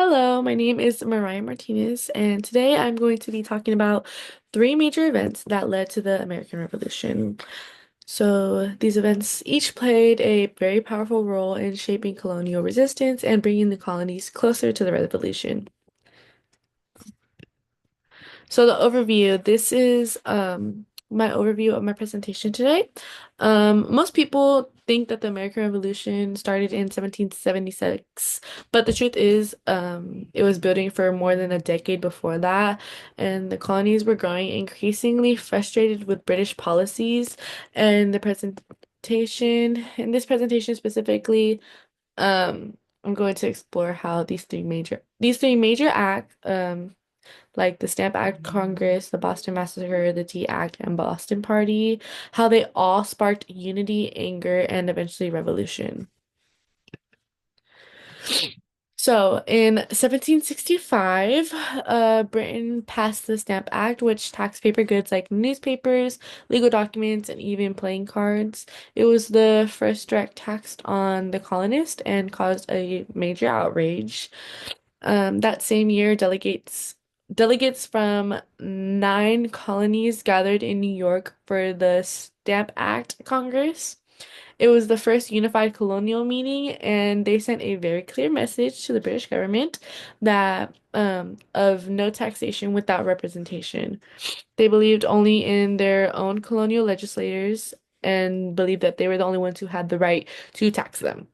Hello, my name is Mariah Martinez, and today I'm going to be talking about three major events that led to the American Revolution. So, these events each played a very powerful role in shaping colonial resistance and bringing the colonies closer to the revolution. So the overview, this is my overview of my presentation today. Most people think that the American Revolution started in 1776, but the truth is it was building for more than a decade before that, and the colonies were growing increasingly frustrated with British policies, and in this presentation specifically, I'm going to explore how these three major acts like the Stamp Act Congress, the Boston Massacre, the Tea Act, and Boston Party, how they all sparked unity, anger, and eventually revolution. So, in 1765, Britain passed the Stamp Act, which taxed paper goods like newspapers, legal documents, and even playing cards. It was the first direct tax on the colonists and caused a major outrage. That same year, delegates from 9 colonies gathered in New York for the Stamp Act Congress. It was the first unified colonial meeting, and they sent a very clear message to the British government that of no taxation without representation. They believed only in their own colonial legislators and believed that they were the only ones who had the right to tax them.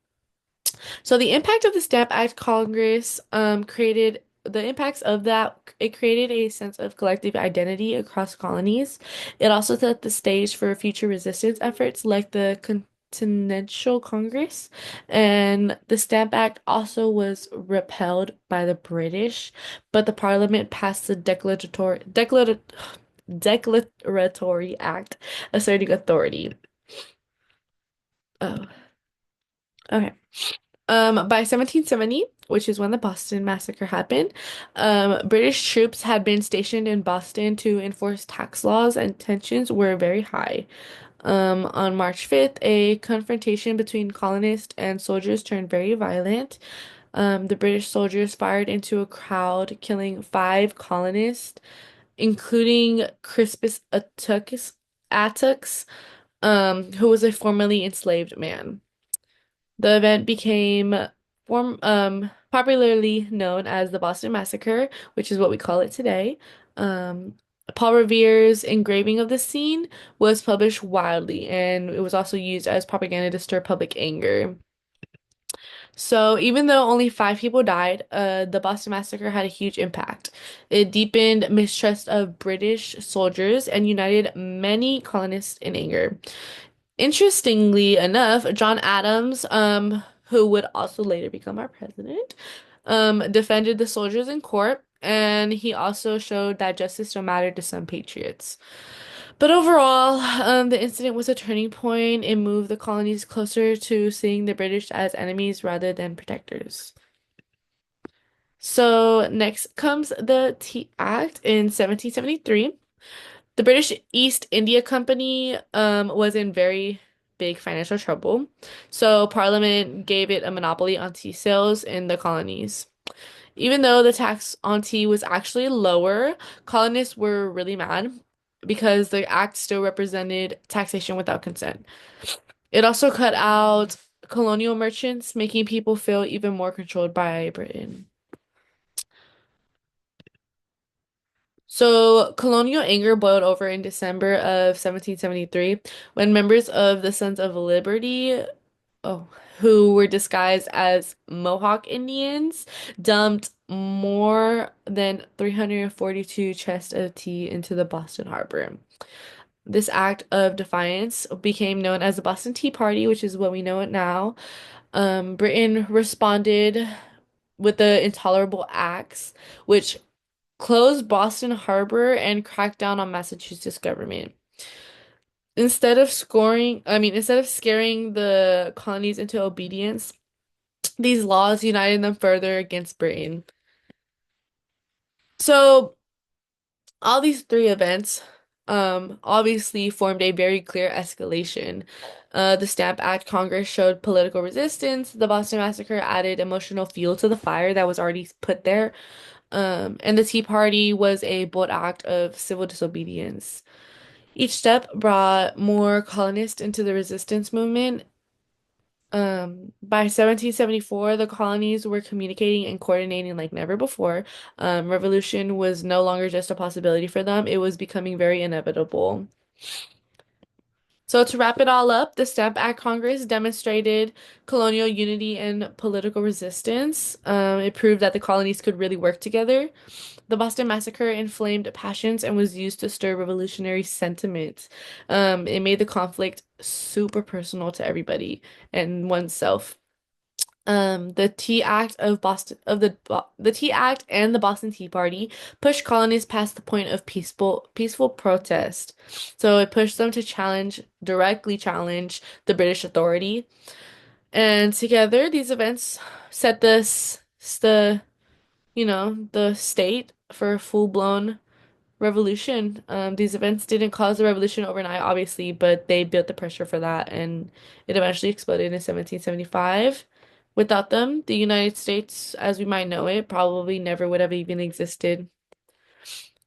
So the impact of the Stamp Act Congress created the impacts of that it created a sense of collective identity across colonies. It also set the stage for future resistance efforts like the Continental Congress, and the Stamp Act also was repelled by the British, but the Parliament passed the Declaratory Act asserting authority. Oh, okay. By 1770, which is when the Boston Massacre happened, British troops had been stationed in Boston to enforce tax laws and tensions were very high. On March 5th, a confrontation between colonists and soldiers turned very violent. The British soldiers fired into a crowd, killing 5 colonists, including Crispus Attucks, who was a formerly enslaved man. The event became popularly known as the Boston Massacre, which is what we call it today. Um, Paul Revere's engraving of the scene was published widely, and it was also used as propaganda to stir public anger. So even though only 5 people died, the Boston Massacre had a huge impact. It deepened mistrust of British soldiers and united many colonists in anger. Interestingly enough, John Adams, who would also later become our president, defended the soldiers in court, and he also showed that justice still mattered to some patriots. But overall, the incident was a turning point. It moved the colonies closer to seeing the British as enemies rather than protectors. So next comes the Tea Act in 1773. The British East India Company was in very big financial trouble, so Parliament gave it a monopoly on tea sales in the colonies. Even though the tax on tea was actually lower, colonists were really mad because the act still represented taxation without consent. It also cut out colonial merchants, making people feel even more controlled by Britain. So, colonial anger boiled over in December of 1773 when members of the Sons of Liberty, oh, who were disguised as Mohawk Indians, dumped more than 342 chests of tea into the Boston Harbor. This act of defiance became known as the Boston Tea Party, which is what we know it now. Britain responded with the Intolerable Acts, which closed Boston Harbor and cracked down on Massachusetts government. Instead of scaring the colonies into obedience, these laws united them further against Britain. So, all these three events obviously formed a very clear escalation. The Stamp Act Congress showed political resistance. The Boston Massacre added emotional fuel to the fire that was already put there. And the Tea Party was a bold act of civil disobedience. Each step brought more colonists into the resistance movement. By 1774, the colonies were communicating and coordinating like never before. Revolution was no longer just a possibility for them, it was becoming very inevitable. So, to wrap it all up, the Stamp Act Congress demonstrated colonial unity and political resistance. It proved that the colonies could really work together. The Boston Massacre inflamed passions and was used to stir revolutionary sentiment. It made the conflict super personal to everybody and oneself. The Tea Act of Boston of the Tea Act and the Boston Tea Party pushed colonists past the point of peaceful protest. So it pushed them to directly challenge the British authority. And together, these events set the state for a full-blown revolution. These events didn't cause the revolution overnight, obviously, but they built the pressure for that, and it eventually exploded in 1775. Without them, the United States, as we might know it, probably never would have even existed.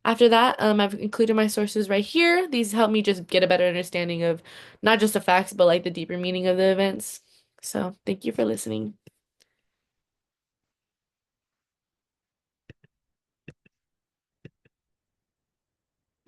After that, I've included my sources right here. These help me just get a better understanding of not just the facts, but like the deeper meaning of the events. So, thank you for listening.